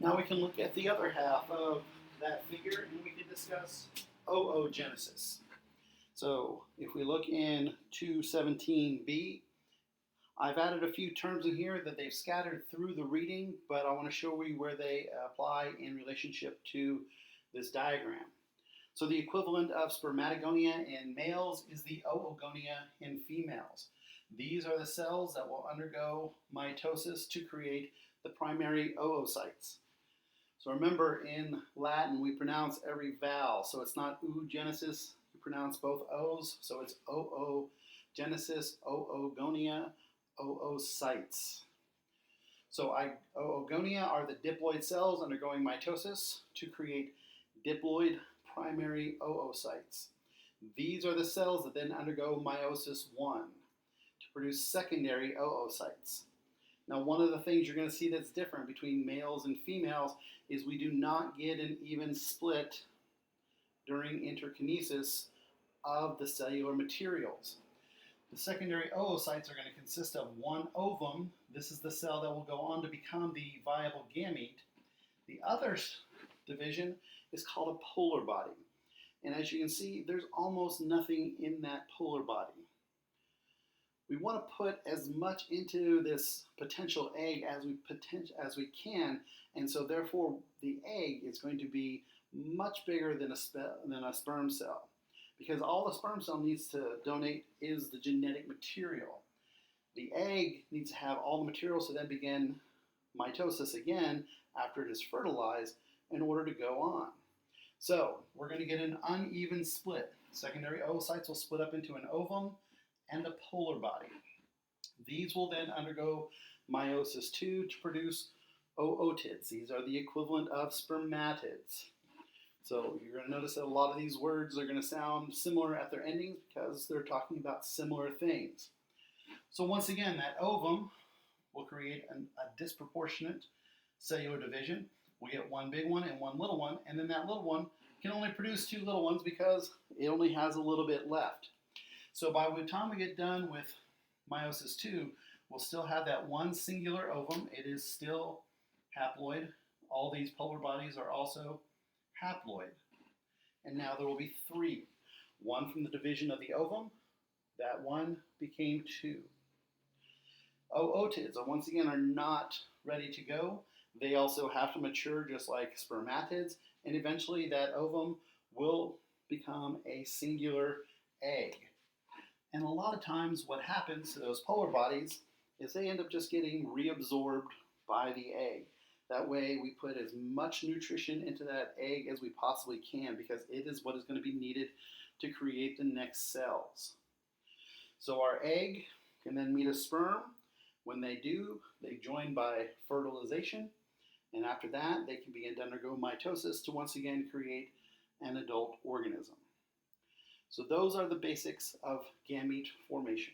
Now we can look at the other half of that figure and we can discuss oogenesis. So if we look in 217b, I've added a few terms in here that they've scattered through the reading, but I want to show you where they apply in relationship to this diagram. So the equivalent of spermatogonia in males is the oogonia in females. These are the cells that will undergo mitosis to create the primary oocytes. So remember, in Latin we pronounce every vowel, so it's not oogenesis, you pronounce both O's, so it's oogenesis, oogonia, oocytes. So oogonia are the diploid cells undergoing mitosis to create diploid primary oocytes. These are the cells that then undergo meiosis 1 to produce secondary oocytes. Now, one of the things you're going to see that's different between males and females is we do not get an even split during interkinesis of the cellular materials. The secondary oocytes are going to consist of one ovum. This is the cell that will go on to become the viable gamete. The other division is called a polar body. And as you can see, there's almost nothing in that polar body. We want to put as much into this potential egg as we can, and so therefore the egg is going to be much bigger than a sperm cell, because all the sperm cell needs to donate is the genetic material. The egg needs to have all the material to then begin mitosis again after it is fertilized in order to go on. So we're going to get an uneven split. Secondary oocytes will split up into an ovum and a polar body. These will then undergo meiosis 2 to produce ootids. These are the equivalent of spermatids. So you're going to notice that a lot of these words are going to sound similar at their endings because they're talking about similar things. So once again, that ovum will create a disproportionate cellular division. We get one big one and one little one, and then that little one can only produce two little ones because it only has a little bit left. So by the time we get done with meiosis 2, we'll still have that one singular ovum. It is still haploid. All these polar bodies are also haploid. And now there will be three. One from the division of the ovum. That one became two. Ootids, once again, are not ready to go. They also have to mature just like spermatids, and eventually that ovum will become a singular egg. And a lot of times what happens to those polar bodies is they end up just getting reabsorbed by the egg. That way we put as much nutrition into that egg as we possibly can because it is what is going to be needed to create the next cells. So our egg can then meet a sperm. When they do, they join by fertilization. And after that, they can begin to undergo mitosis to once again create an adult organism. So those are the basics of gamete formation.